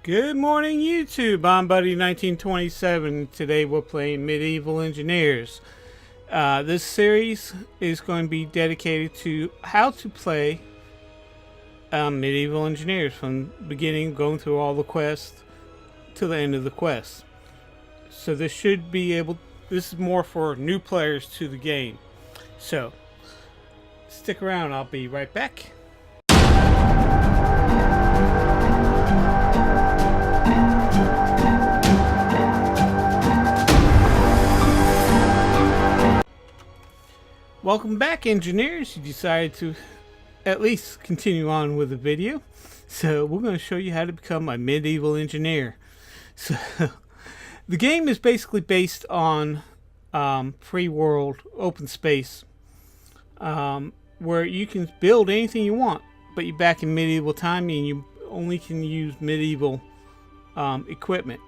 Good morning, YouTube. I'm Buddy1927. Today we're playing Medieval Engineers. This series is going to be dedicated to how to play Medieval Engineers from the beginning, going through all the quests to the end of the quest. So this should be able. This is more for new players to the game. So stick around. I'll be right back. Welcome back, engineers. You decided to at least continue on with the video. So we're going to show you how to become a medieval engineer. So the game is basically based on free world open space where you can build anything you want, but you're back in medieval time and you only can use medieval equipment.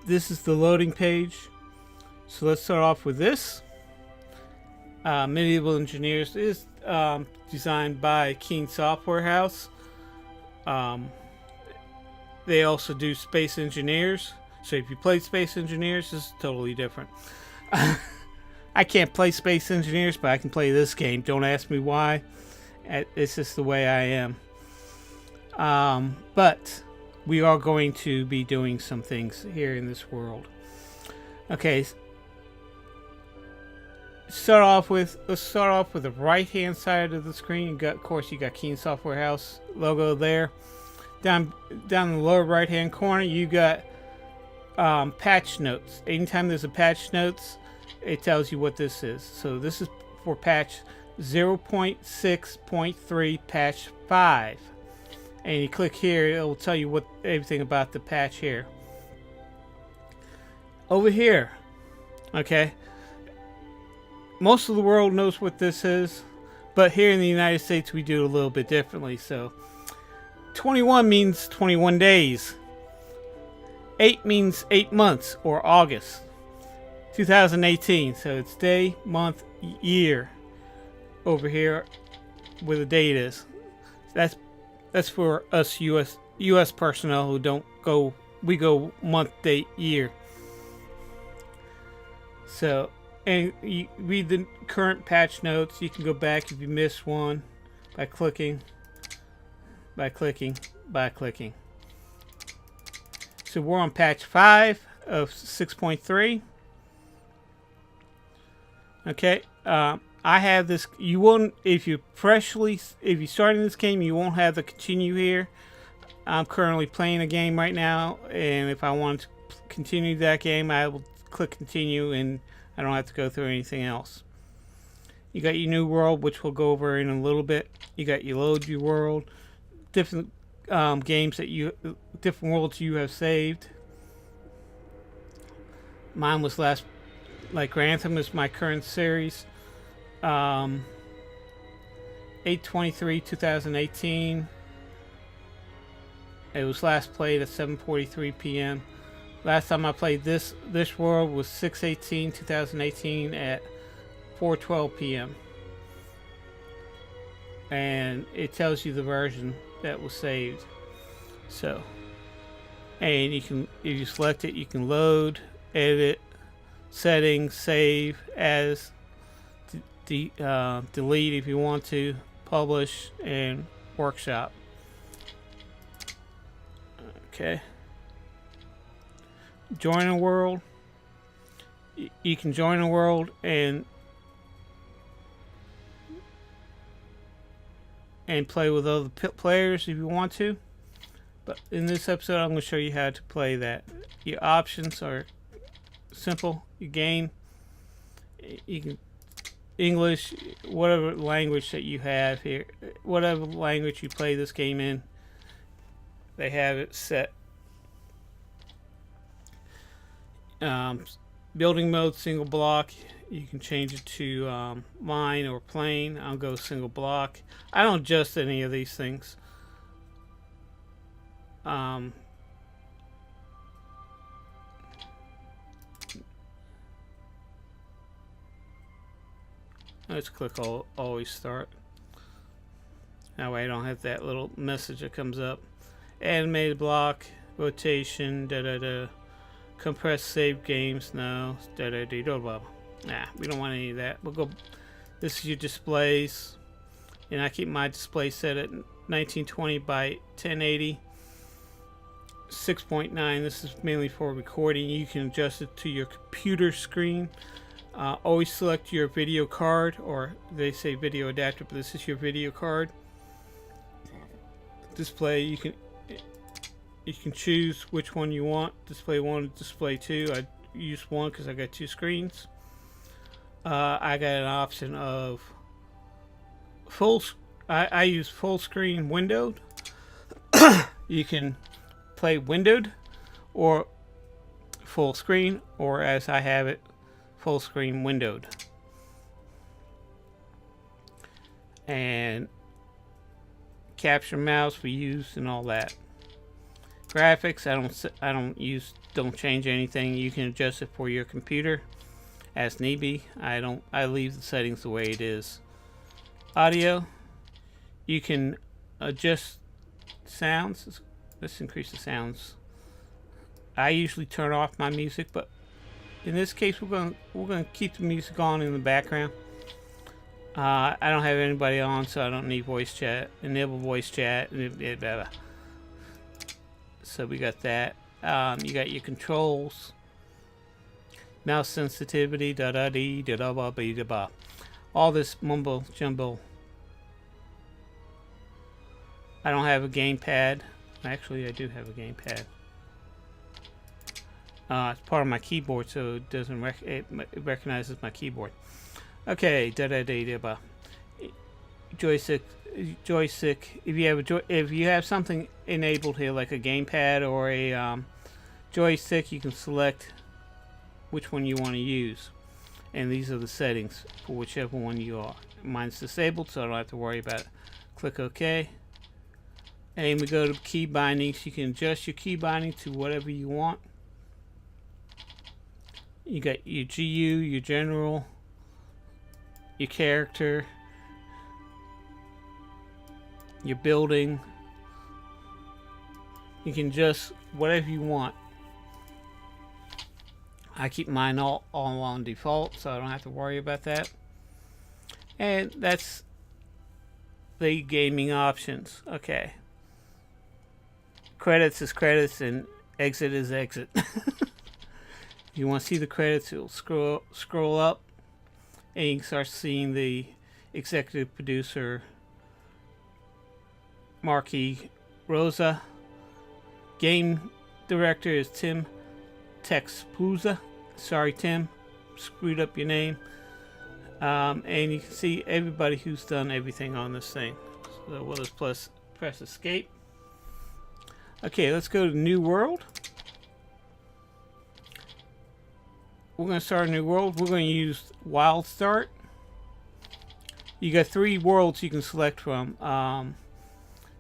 This is the loading page. So let's start off with this. Medieval Engineers is designed by Keen Software House. They also do Space Engineers. So if you play Space Engineers, this is totally different. I can't play Space Engineers, but I can play this game. Don't ask me why. It's just the way I am. But we are going to be doing some things here in this world. Okay. Let's start off with the right hand side of the screen. You got Keen Software House logo there. Down in the lower right hand corner, you got patch notes. Anytime there's a patch notes, it tells you what this is. So this is for patch 0.6.3 patch 5. And you click here, it will tell you everything about the patch here. Over here, okay. Most of the world knows what this is, but here in the United States we do it a little bit differently. So 21 means 21 days. 8 means 8 months, or August 2018. So it's day, month, year over here where the date is. That's for us US personnel who don't go. We go month, date, year. So, and you read the current patch notes. You can go back if you missed one by clicking. So we're on patch 5 of 6.3. Okay, I have this. You won't if you start in this game, you won't have the continue here. I'm currently playing a game right now, and if I want to continue that game, I will click continue, and I don't have to go through anything else. You got your new world, which we'll go over in a little bit. You got your load your world, different games different worlds you have saved. Mine was like Grantham is my current series. 8/23/2018. It was last played at 7:43 p.m. Last time I played this world was 6/18/2018 at 4:12 p.m. And it tells you the version that was saved. So, and you can, if you select it, you can load, edit, settings, save as, delete if you want to, publish, and workshop. Okay. Join a world. You can join a world and play with other players if you want to. But in this episode, I'm going to show you how to play that. Your options are simple. Your game, you can English, whatever language that you have here, whatever language you play this game in, they have it set. Building mode, single block. You can change it to line or plane. I'll go single block. I don't adjust any of these things. Let's click always start. That way I don't have that little message that comes up. Animated block, rotation, compress save games, no, blah. Nah, we don't want any of that. We'll go, this is your displays, and I keep my display set at 1920 by 1080. 6.9, this is mainly for recording. You can adjust it to your computer screen. Always select your video card, or they say video adapter, but this is your video card. Display, you can choose which one you want. Display 1, display 2. I use 1 because I got 2 screens. I got an option of I use full screen windowed. You can play windowed or full screen, or as I have it, full screen windowed. And capture mouse we use and all that. Graphics, don't change anything. You can adjust it for your computer as need be. I leave the settings the way it is. Audio, you can adjust sounds. Let's increase the sounds. I usually turn off my music, but in this case we're going to keep the music on in the background. I don't have anybody on, so I don't need voice chat. Enable voice chat. So we got that. You got your controls, mouse sensitivity, all this mumbo jumbo. I don't have a gamepad. Actually, I do have a gamepad. It's part of my keyboard, so it doesn't it recognizes my keyboard. Okay, joystick. If you have something enabled here, like a gamepad or a joystick, you can select which one you want to use, and these are the settings for whichever one you are. Mine's disabled, so I don't have to worry about it. Click OK, and we go to key bindings. You can adjust your key binding to whatever you want. You got your GU, your general, your character, your building. You can adjust whatever you want. I keep mine all on default, so I don't have to worry about that. And that's the gaming options. Okay. Credits is credits and exit is exit. You want to see the credits, you'll scroll up and you can start seeing the executive producer, Marky Rosa. Game director is Tim Texpluza. Sorry, Tim, screwed up your name. And you can see everybody who's done everything on this thing. So we'll just press escape. Okay, let's go to New World. We're going to start a new world. We're going to use Wild Start. You got 3 worlds you can select from.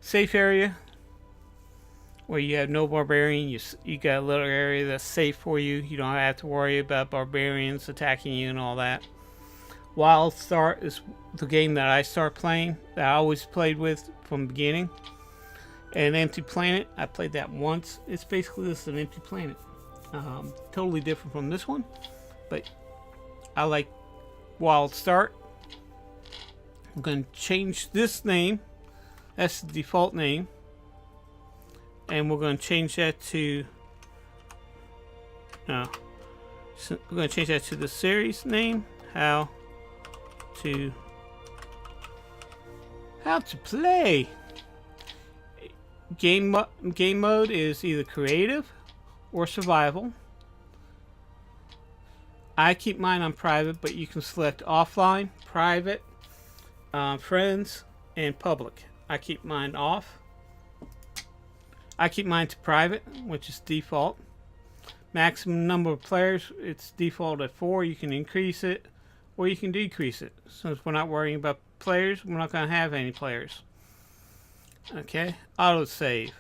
Safe area, where you have no barbarian. You got a little area that's safe for you. You don't have to worry about barbarians attacking you and all that. Wild Start is the game that I start playing, that I always played with from the beginning. And Empty Planet, I played that once. It's basically just an empty planet. Totally different from this one, but I like Wild Start. I'm going to change this name. That's the default name, and we're going to change that to we're going to change that to the series name. How to play. Game mode is either creative or survival. I keep mine on private, but you can select offline, private, friends, and public. I keep mine off. I keep mine to private, which is default. Maximum number of players, it's default at 4. You can increase it or you can decrease it. Since we're not worrying about players, we're not going to have any players. Okay, auto save.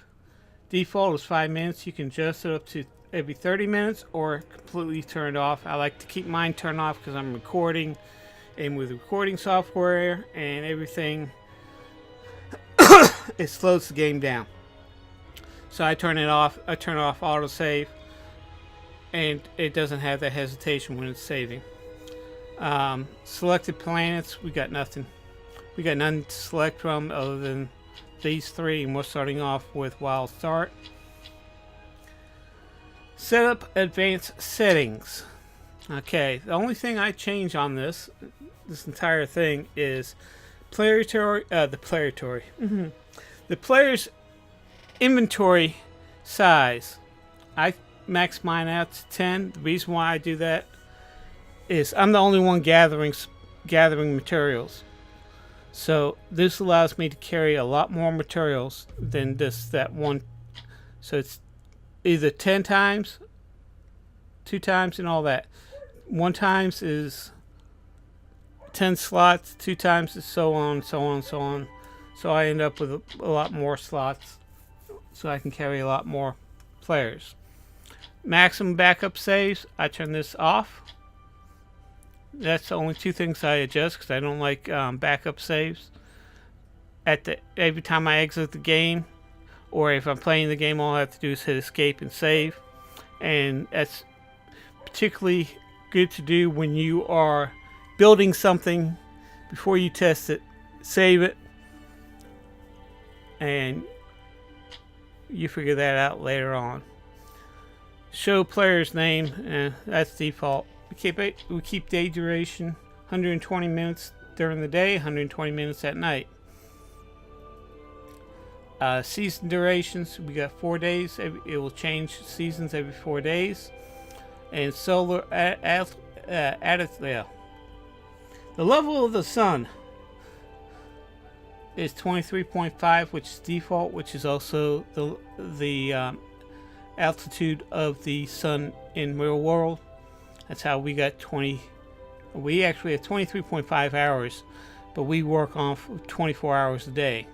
Default is 5 minutes. You can adjust it up to every 30 minutes or completely turn it off. I like to keep mine turned off because I'm recording, and with recording software and everything, it slows the game down. So I turn it off. I turn off autosave, and it doesn't have that hesitation when it's saving. Selected planets, we got nothing. We got none to select from other than these three, and we're starting off with Wild Start. Set up advanced settings. Okay, the only thing I change on this entire thing is the player's inventory size. I max mine out to 10. The reason why I do that is I'm the only one gathering materials. So this allows me to carry a lot more materials than just that one. So it's either 10 times, 2 times, and all that. 1 times is 10 slots, 2 times is so on, so on, so on. So I end up with a lot more slots, so I can carry a lot more players. Maximum backup saves, I turn this off. That's the only 2 things I adjust because I don't like backup saves. Every time I exit the game, or if I'm playing the game, all I have to do is hit escape and save. And that's particularly good to do when you are building something before you test it. Save it, and you figure that out later on. Show player's name, that's default. We keep day duration 120 minutes during the day, 120 minutes at night. Season durations, we got 4 days. It will change seasons every 4 days. And solar the level of the sun is 23.5, which is default, which is also the altitude of the sun in real world. That's how we got 20. We actually have 23.5 hours, but we work on 24 hours a day.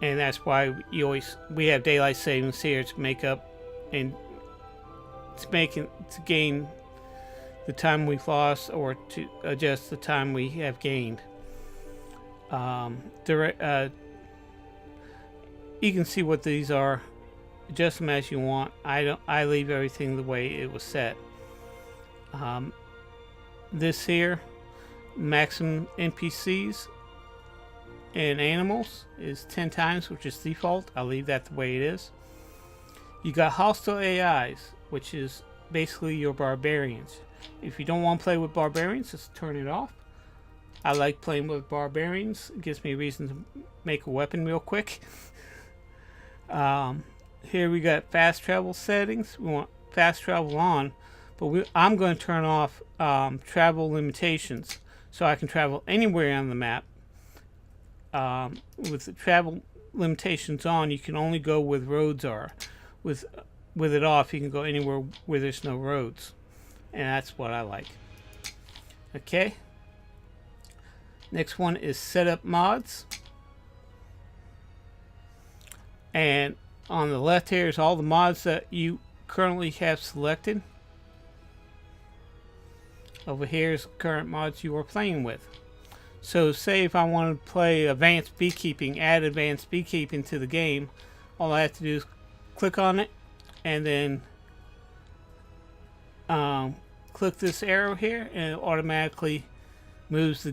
And that's why we have daylight savings here to make up and to gain the time we've lost, or to adjust the time we have gained. You can see what these are. Adjust them as you want. I leave everything the way it was set. This here, maximum NPCs and animals is 10 times, which is default. I'll leave that the way it is. You got hostile AIs, which is basically your barbarians. If you don't want to play with barbarians, just turn it off. I like playing with barbarians. It gives me a reason to make a weapon real quick. Here we got fast travel settings. We want fast travel on, but I'm going to turn off travel limitations, so I can travel anywhere on the map. With the travel limitations on, you can only go where roads are. With it off, you can go anywhere where there's no roads, and that's what I like. Okay. Next one is setup mods, and on the left here is all the mods that you currently have selected. Over here is current mods you are playing with. So say if I want to play advanced beekeeping, add advanced beekeeping to the game, all I have to do is click on it, and then click this arrow here, and it automatically moves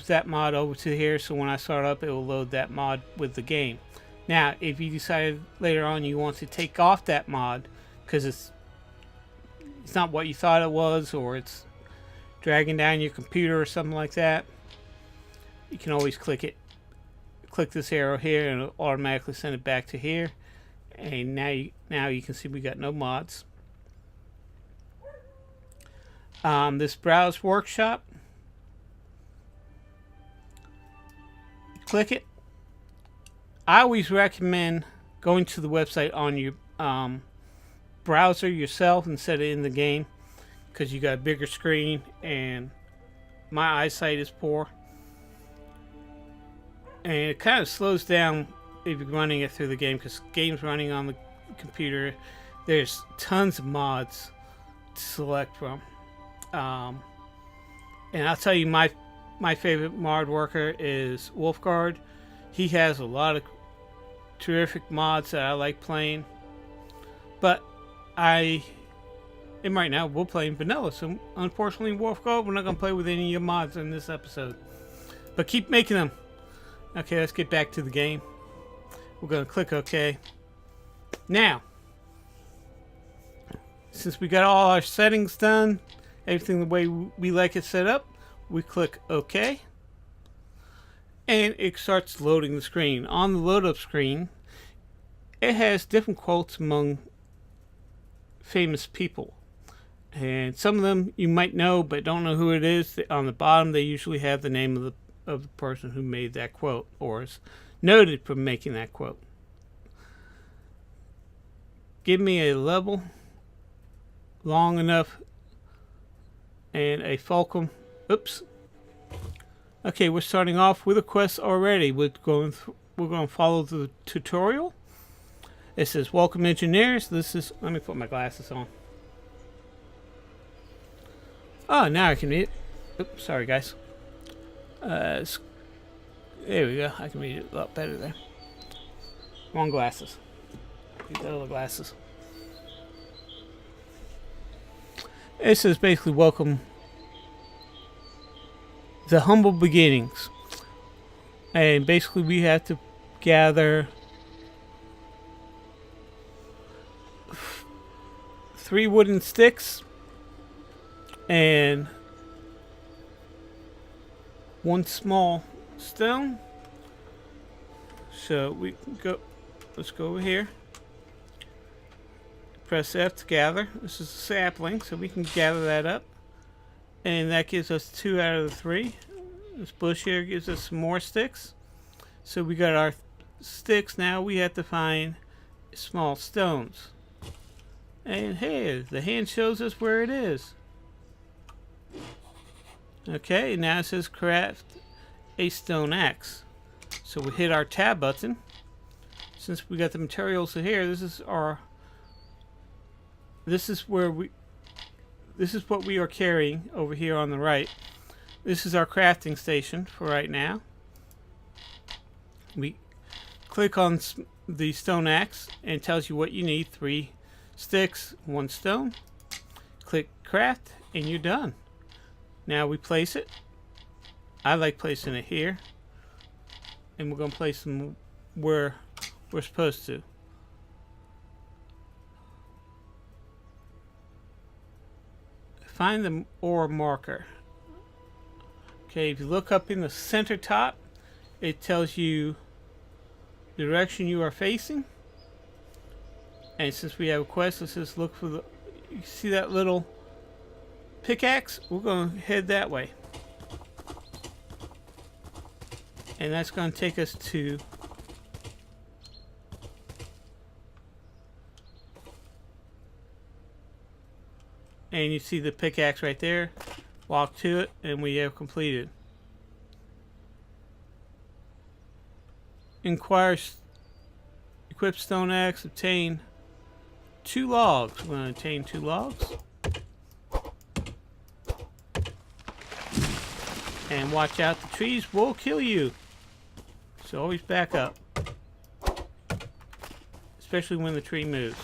that mod over to here. So when I start up, it will load that mod with the game. Now, if you decide later on you want to take off that mod because it's not what you thought it was, or it's dragging down your computer or something like that, you can always click this arrow here, and it'll automatically send it back to here. And now you can see we got no mods. This browse workshop, click it. I always recommend going to the website on your browser yourself instead of in the game, because you got a bigger screen and my eyesight is poor, and it kind of slows down if you're running it through the game, because games running on the computer, there's tons of mods to select from. And I'll tell you, my favorite mod worker is Wolfguard. He has a lot of terrific mods that I like playing, but I am right now we're playing vanilla, so unfortunately, Wolf Gold, we're not gonna play with any of your mods in this episode. But keep making them. Okay, let's get back to the game. We're gonna click OK. Now, since we got all our settings done, everything the way we like it set up, we click OK. And it starts loading the screen. On the load up screen, it has different quotes among famous people. And some of them you might know but don't know who it is. On the bottom, they usually have the name of the person who made that quote or is noted for making that quote. Give me a level long enough and a fulcrum. Oops. Okay, we're starting off with a quest already. We're going to follow the tutorial. It says, "Welcome, engineers." Let me put my glasses on. Oh, now I can read it. Oops, sorry, guys. There we go. I can read it a lot better there. Wrong glasses. These other glasses. It says basically, "Welcome the humble beginnings," and basically we have to gather 3 wooden sticks and 1 small stone. So we can go. Let's go over here. Press F to gather. This is a sapling, so we can gather that up. And that gives us 2 out of the 3. This bush here gives us some more sticks. So we got our sticks. Now we have to find small stones. And hey, the hand shows us where it is. Okay, now it says craft a stone axe. So we hit our tab button. Since we got the materials here, this is what we are carrying over here on the right. This is our crafting station for right now. We click on the stone axe and it tells you what you need. 3 sticks, 1 stone. Click craft and you're done. Now we place it. I like placing it here. And we're going to place them where we're supposed to. Find the ore marker. Okay, if you look up in the center top, it tells you the direction you are facing. And since we have a quest that says look for the, you see that little pickaxe? We're going to head that way. And that's going to take us to and you see the pickaxe right there. Walk to it and we have completed. Inquire, equip stone axe, obtain 2 logs. We're going to obtain 2 logs. And watch out, the trees will kill you. So always back up. Especially when the tree moves.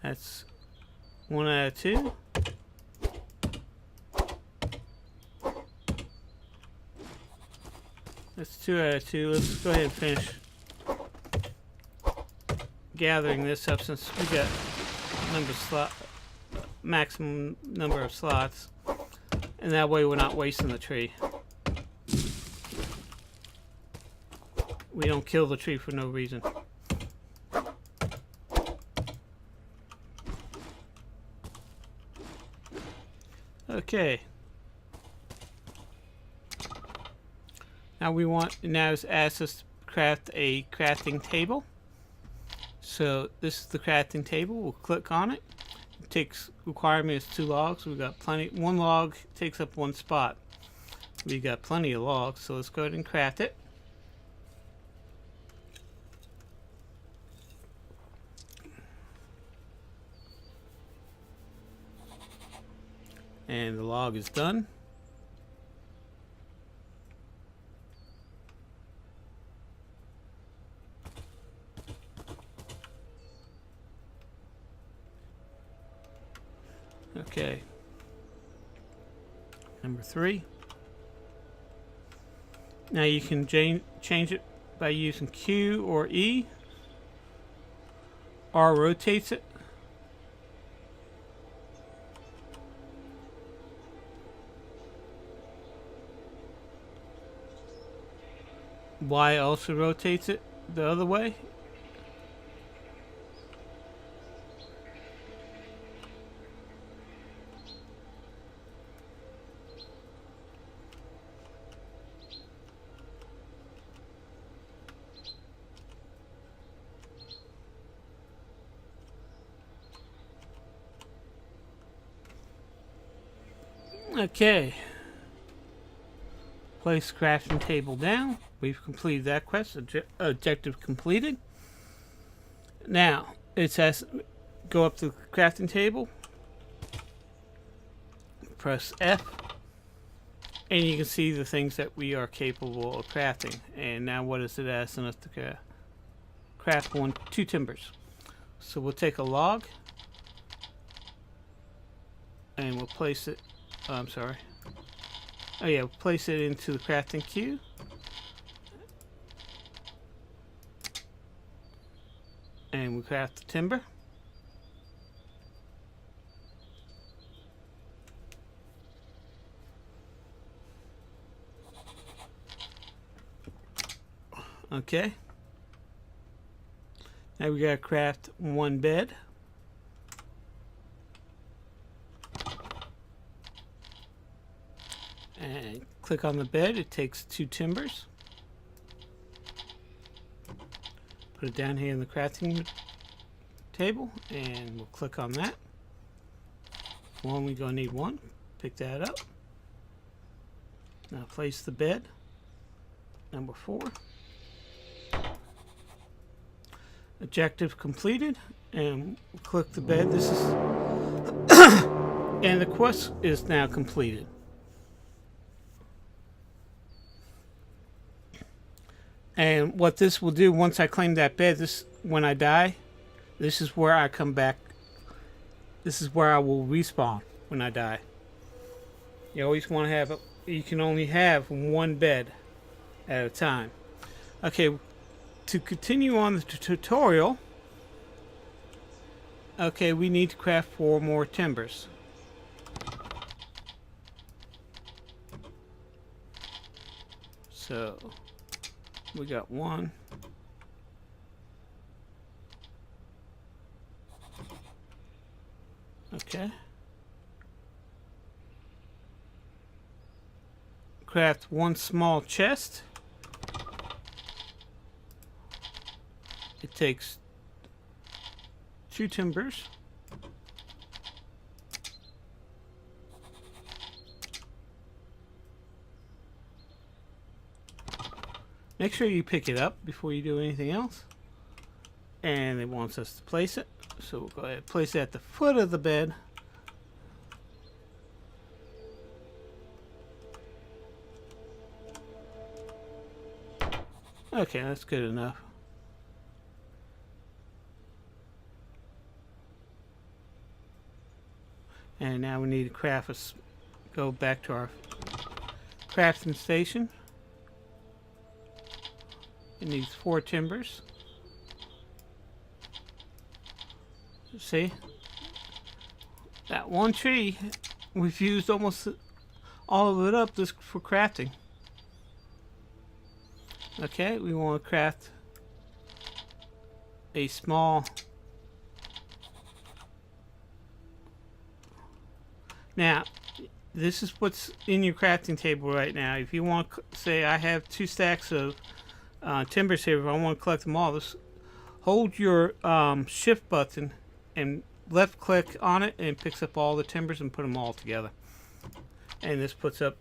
That's 1 out of 2. That's 2 out of 2. Let's go ahead and finish gathering this up since we got maximum number of slots, and that way we're not wasting the tree. We don't kill the tree for no reason. Okay. Now it's asked us to craft a crafting table. So this is the crafting table. We'll click on it. Requirement is 2 logs. We've got plenty. 1 log takes up 1 spot. We got plenty of logs, so let's go ahead and craft it. And the log is done. Okay. Number 3. Now you can change it by using Q or E. R rotates it. Y also rotates it the other way. Okay. Place crafting table down. We've completed that quest. Objective completed. Now, it says go up to the crafting table. Press F. And you can see the things that we are capable of crafting. And now what is it asking us to craft? 2 timbers. So we'll take a log. And we'll place it. Oh, I'm sorry. Oh yeah, we'll place it into the crafting queue. And we craft the timber. Okay. Now we gotta craft 1 bed. And click on the bed. It takes 2 timbers. Put it down here in the crafting table, and we'll click on that. We're only gonna need 1. Pick that up. Now place the bed. Number 4. Objective completed, and we'll click the bed. This is and the quest is now completed. And what this will do, once I claim that bed, when I die, this is where I come back. This is where I will respawn when I die. You always want to have you can only have 1 bed at a time. Okay, to continue on the tutorial, okay, we need to craft 4 more timbers. So we got 1. Okay. Craft 1 small chest. It takes 2 timbers. Make sure you pick it up before you do anything else. And it wants us to place it. So we'll go ahead and place it at the foot of the bed. Okay, that's good enough. And now we need to craft go back to our crafting station. It needs 4 timbers. See? That 1 tree, we've used almost all of it up just for crafting. Okay, we want to craft a small... Now, this is what's in your crafting table right now. If you want to say, I have 2 stacks of timbers here, if I want to collect them all, just hold your shift button and left click on it, and it picks up all the timbers and put them all together. And this puts up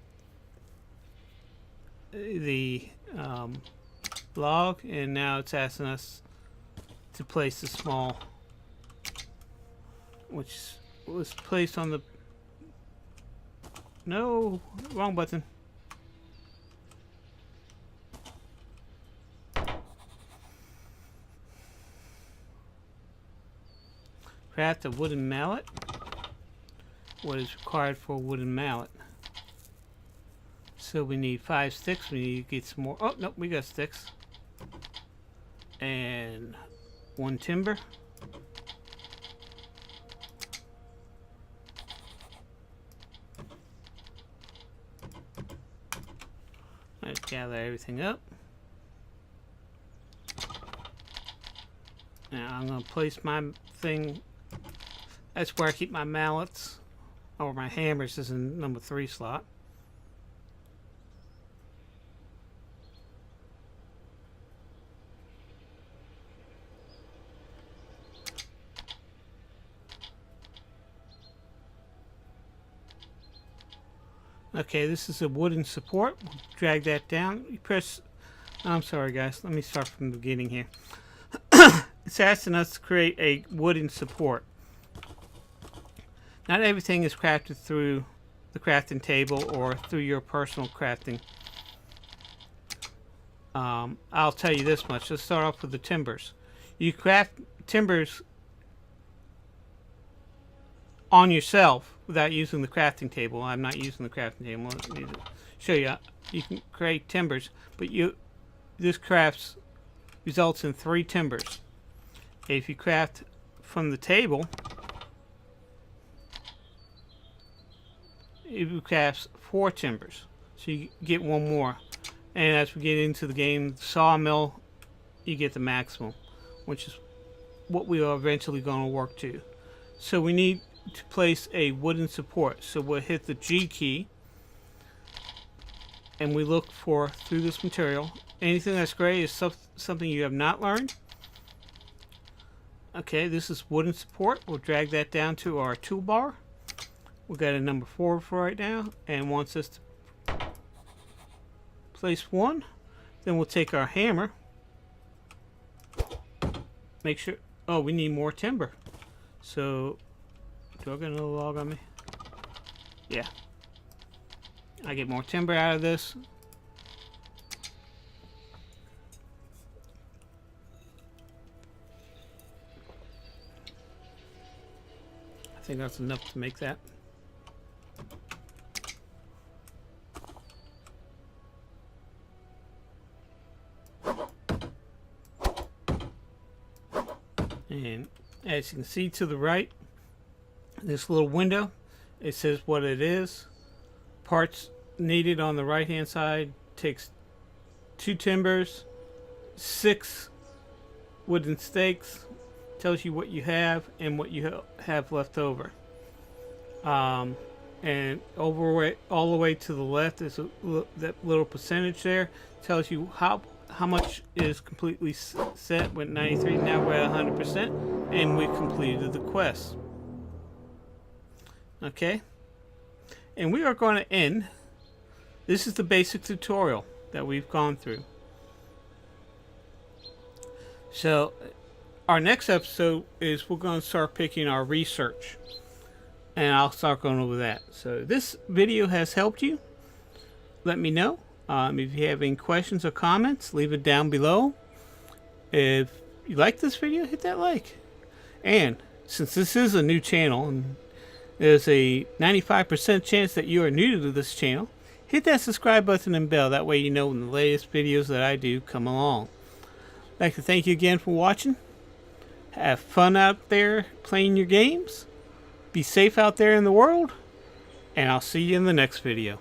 the log, and now it's asking us to place the small, which was placed on the No, wrong button. Craft a wooden mallet. What is required for a wooden mallet? So we need 5 sticks. We need to get some more. Oh, no, we got sticks. And 1 timber. Let's gather everything up. Now I'm going to place my thing. That's where I keep my mallets. Or my hammers is in number 3 slot. Okay, this is a wooden support. We'll drag that down. You press... I'm sorry, guys. Let me start from the beginning here. It's asking us to create a wooden support. Not everything is crafted through the crafting table or through your personal crafting. I'll tell you this much. Let's start off with the timbers. You craft timbers on yourself without using the crafting table. I'm not using the crafting table. Let me show you. You can create timbers, but this crafts results in 3 timbers. If you craft from the table, it crafts 4 timbers, so you get 1 more. And as we get into the game, sawmill, you get the maximum, which is what we are eventually going to work to. So we need to place a wooden support. So we'll hit the G key and we look for through this material. Anything that's gray is something you have not learned. Okay, this is wooden support. We'll drag that down to our toolbar. We've got a number 4 for right now and wants us to place 1. Then we'll take our hammer. Make sure, oh, we need more timber. So do I get another log on me? Yeah. I get more timber out of this. I think that's enough to make that. And as you can see to the right, this little window, it says what it is. Parts needed on the right hand side takes 2 timbers, 6 wooden stakes, tells you what you have and what you have left over. And all the way to the left is that little percentage there, tells you how much is completely set. With 93, now we're at 100%, and we completed the quest. Okay, and we are going to end. This is the basic tutorial that we've gone through. So our next episode is we're going to start picking our research, and I'll start going over that. So this video has helped you. Let me know. If you have any questions or comments, leave it down below. If you like this video, hit that like. And since this is a new channel, and there's a 95% chance that you are new to this channel, hit that subscribe button and bell. That way you know when the latest videos that I do come along. I'd like to thank you again for watching. Have fun out there playing your games. Be safe out there in the world. And I'll see you in the next video.